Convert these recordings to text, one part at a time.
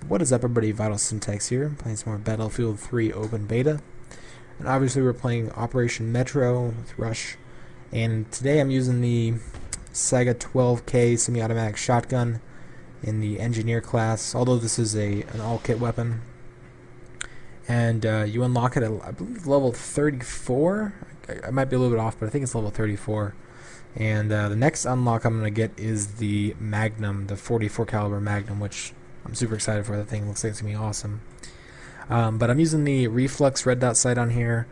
What is up, everybody? Vital Syntax here, playing some more Battlefield 3 Open Beta. And obviously we're playing Operation Metro with Rush. And today I'm using the SAIGA-12K semi-automatic shotgun in the Engineer class, although this is an all-kit weapon. And you unlock it at, I believe, level 34? I might be a little bit off, but I think it's level 34. And the next unlock I'm going to get is the Magnum, the 44 caliber Magnum, which I'm super excited for. That thing looks like it's going to be awesome. But I'm using the Reflex red dot sight on here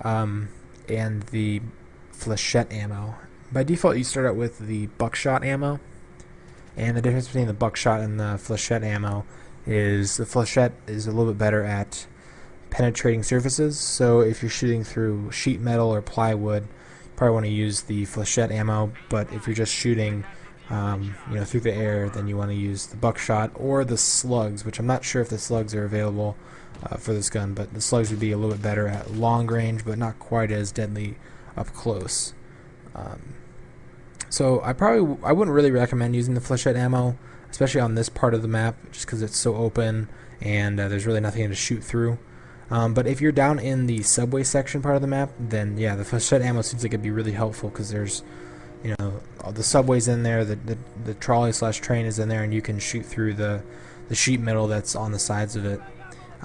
and the flechette ammo. By default, you start out with the buckshot ammo. And the difference between the buckshot and the flechette ammo is the flechette is a little bit better at penetrating surfaces. So if you're shooting through sheet metal or plywood, you probably want to use the flechette ammo. But if you're just shooting through the air, then you want to use the buckshot or the slugs, which I'm not sure if the slugs are available for this gun, but the slugs would be a little bit better at long range, but not quite as deadly up close. So I wouldn't really recommend using the flechette ammo, especially on this part of the map, just because it's so open and there's really nothing to shoot through. But if you're down in the subway section part of the map, then yeah, the flechette ammo seems like it'd be really helpful, because there's the subway's in there, the trolley slash train is in there, and you can shoot through the sheet metal that's on the sides of it.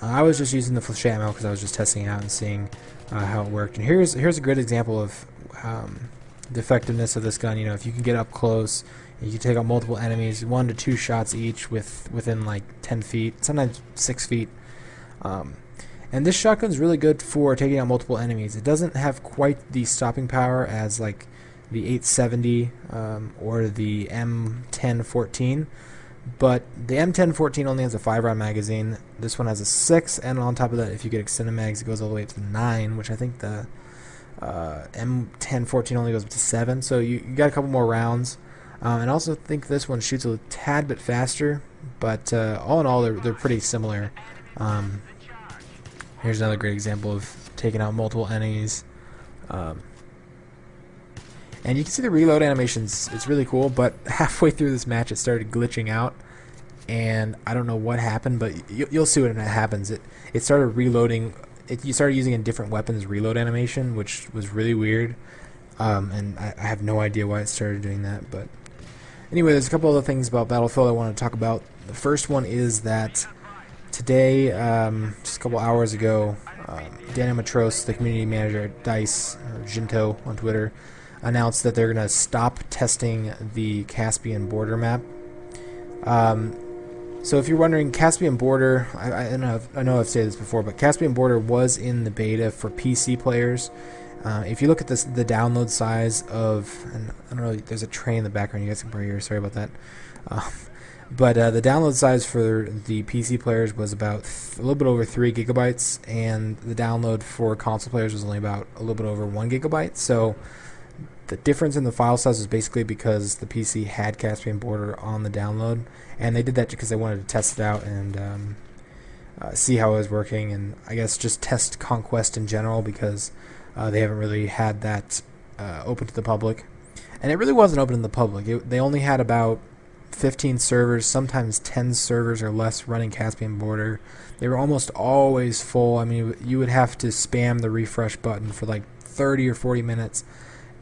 I was just using the flechette ammo because I was just testing it out and seeing how it worked. And here's a good example of the effectiveness of this gun. If you can get up close, you can take out multiple enemies, 1 to 2 shots each within like 10 feet, sometimes 6 feet. And this shotgun is really good for taking out multiple enemies. It doesn't have quite the stopping power as like the 870 or the M1014, but the M1014 only has a 5-round magazine. This one has a 6, and on top of that, if you get extended mags, it goes all the way up to 9, which I think the M1014 only goes up to 7, so you got a couple more rounds. And I also think this one shoots a tad bit faster, but all in all, they're pretty similar. Here's another great example of taking out multiple enemies. And you can see the reload animations, it's really cool, but halfway through this match it started glitching out, and I don't know what happened, but you'll see when it happens. It started reloading, you started using a different weapon's reload animation, which was really weird, and I have no idea why it started doing that. But anyway, there's a couple other things about Battlefield I want to talk about. The first one is that today, just a couple hours ago, Daniel Matros, the community manager at DICE, or Jinto on Twitter, announced that they're going to stop testing the Caspian border map. So if you're wondering, Caspian border, I know I've said this before, but Caspian border was in the beta for PC players. If you look at the download size of, and I don't know, there's a train in the background, you guys can probably hear, sorry about that. But the download size for the PC players was about a little bit over 3 gigabytes, and the download for console players was only about a little bit over 1 gigabyte. So the difference in the file size is basically because the PC had Caspian border on the download, and they did that because they wanted to test it out and see how it was working, and I guess just test Conquest in general, because they haven't really had that open to the public. And it really wasn't open to the public. They only had about 15 servers, sometimes 10 servers or less running Caspian border. They were almost always full. I mean, you would have to spam the refresh button for like 30 or 40 minutes.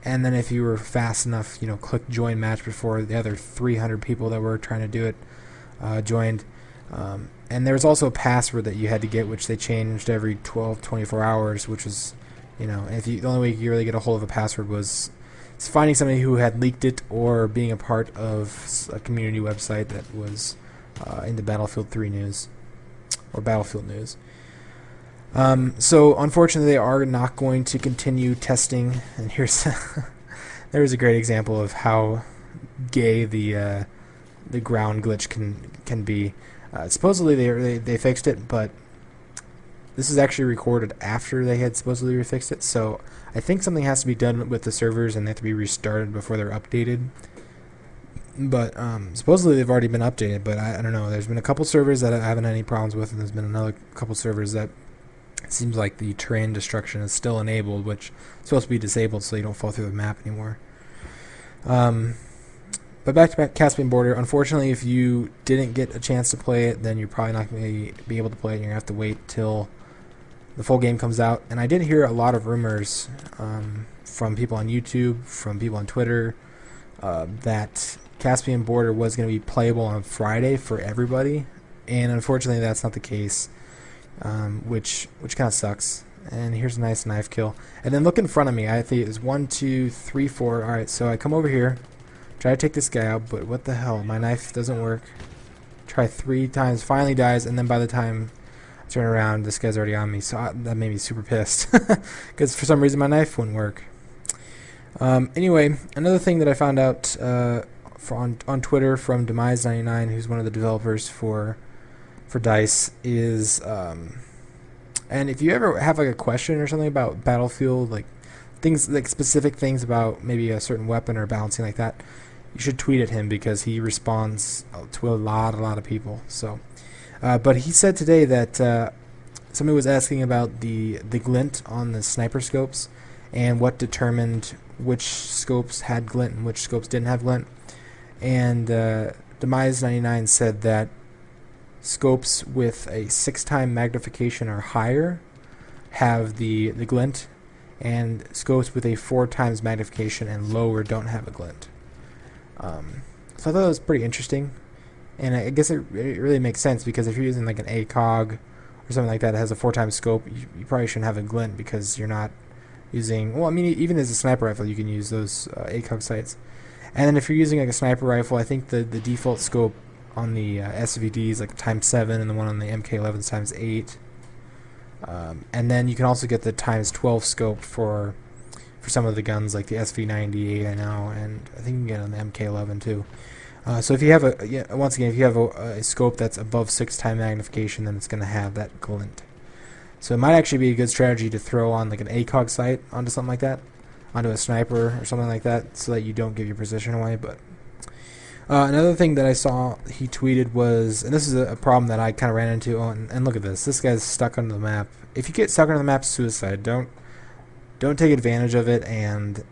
And then if you were fast enough, click join match before the other 300 people that were trying to do it joined. And there was also a password that you had to get, which they changed every 24 hours, which was, if the only way you really get a hold of a password was finding somebody who had leaked it or being a part of a community website that was into Battlefield 3 news or Battlefield news. So unfortunately, they are not going to continue testing, and here's there's a great example of how gay the ground glitch can be. Supposedly they fixed it, but this is actually recorded after they had supposedly refixed it. So I think something has to be done with the servers, and they have to be restarted before they're updated. But supposedly they've already been updated, but I don't know. There's been a couple servers that I haven't had any problems with, and there's been another couple servers that it seems like the terrain destruction is still enabled, which is supposed to be disabled so you don't fall through the map anymore. But back to Caspian Border. Unfortunately, if you didn't get a chance to play it, then you're probably not going to be able to play it. You're going to have to wait till the full game comes out. And I did hear a lot of rumors from people on YouTube, from people on Twitter, that Caspian Border was going to be playable on Friday for everybody. And unfortunately, that's not the case, which kind of sucks. And here's a nice knife kill. And then look in front of me. I think it's 1, 2, 3, 4. All right, so I come over here, try to take this guy out, but what the hell? My knife doesn't work. Try 3 times, finally dies, and then by the time I turn around, this guy's already on me. So that made me super pissed because for some reason my knife wouldn't work. Anyway, another thing that I found out on Twitter from Demise99, who's one of the developers for DICE, is and if you ever have like a question or something about Battlefield, like things like specific things about maybe a certain weapon or balancing like that, you should tweet at him because he responds to a lot of people. So, but he said today that somebody was asking about the glint on the sniper scopes and what determined which scopes had glint and which scopes didn't have glint. And Demise99 said that scopes with a 6-time magnification or higher have the glint, and scopes with a 4 times magnification and lower don't have a glint. So I thought that was pretty interesting, and I guess it really makes sense because if you're using like an ACOG or something like that has a 4 times scope, you probably shouldn't have a glint because you're not using, well, I mean, even as a sniper rifle you can use those ACOG sights. And then if you're using like a sniper rifle, I think the default scope on the SVD is like ×7, and the one on the MK11 is ×8. And then you can also get the ×12 scope for some of the guns like the SV98, I know, and I think you can get it on the MK11 too. So if you have once again, if you have a scope that's above 6-time magnification, then it's going to have that glint. So it might actually be a good strategy to throw on like an ACOG sight onto something like that, onto a sniper or something like that, so that you don't give your position away. But another thing that I saw he tweeted was, and this is a problem that I kind of ran into, and look at this. This guy's stuck under the map. If you get stuck under the map, suicide. Don't take advantage of it and,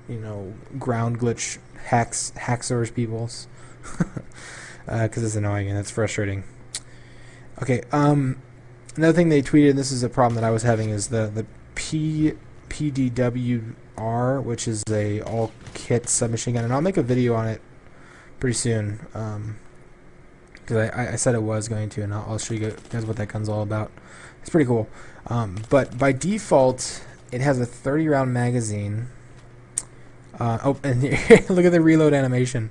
you know, ground glitch hacksaws peoples, because it's annoying and it's frustrating. Okay, another thing they tweeted, and this is a problem that I was having, is the PDWR, which is a all-kit submachine gun, and I'll make a video on it pretty soon, because I said it was going to, and I'll show you guys what that gun's all about. It's pretty cool. But by default, it has a 30-round magazine. Oh, and look at the reload animation.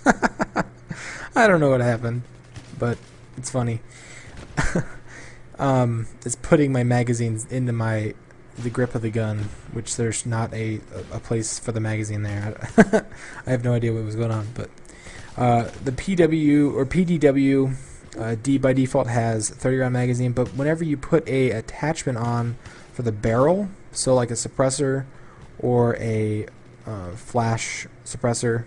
I don't know what happened, but it's funny. It's putting my magazines into the grip of the gun, which there's not a place for the magazine there. I have no idea what was going on, but the PW or PDW D by default has 30-round magazine, but whenever you put a attachment on for the barrel, so like a suppressor or a flash suppressor,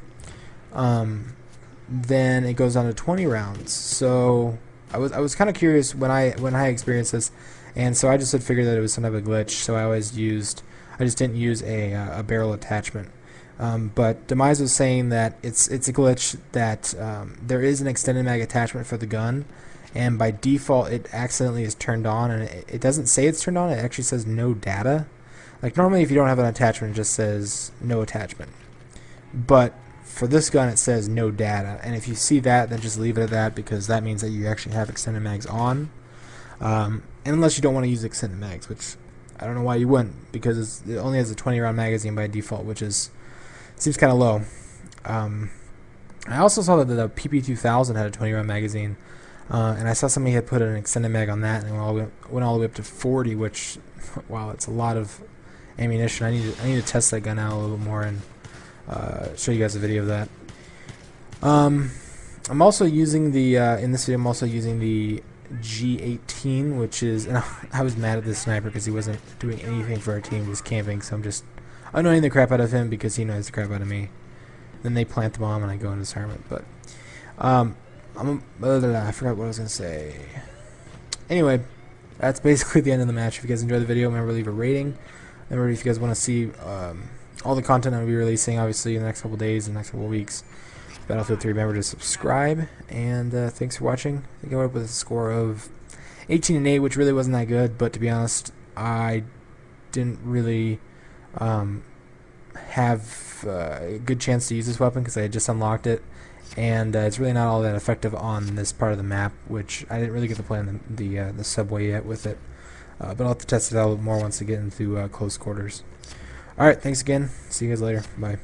then it goes down to 20 rounds. So I was kind of curious when I experienced this, and so I just had figured that it was some type of glitch. So I just didn't use a barrel attachment. But Demise was saying that it's a glitch, that there is an extended mag attachment for the gun, and by default it accidentally is turned on, and it doesn't say it's turned on, it actually says no data. Like normally if you don't have an attachment it just says no attachment, but for this gun it says no data, and if you see that, then just leave it at that, because that means that you actually have extended mags on, and unless you don't want to use extended mags, which I don't know why you wouldn't, because it only has a 20-round magazine by default, which seems kind of low. I also saw that the PP2000 had a 20-round magazine, and I saw somebody had put an extended mag on that, and it went all the way up to 40, which, wow, it's a lot of ammunition. I need to test that gun out a little bit more and show you guys a video of that. I'm also using the in this video I'm also using the G18, which is, and I was mad at this sniper because he wasn't doing anything for our team, just camping, so I'm just annoying the crap out of him because he annoys the crap out of me. Then they plant the bomb and I go into disarmament. But I forgot what I was gonna say. Anyway, that's basically the end of the match. If you guys enjoyed the video, remember to leave a rating. Remember, if you guys want to see all the content I'll be releasing, obviously, in the next couple days, the next couple weeks. Battlefield 3, remember to subscribe, and thanks for watching. I think I went up with a score of 18-8, which really wasn't that good, but to be honest, I didn't really have a good chance to use this weapon because I had just unlocked it, and it's really not all that effective on this part of the map, which I didn't really get to play on the subway yet with it. But I'll have to test it out a little more once I get into close quarters. Alright, thanks again. See you guys later. Bye.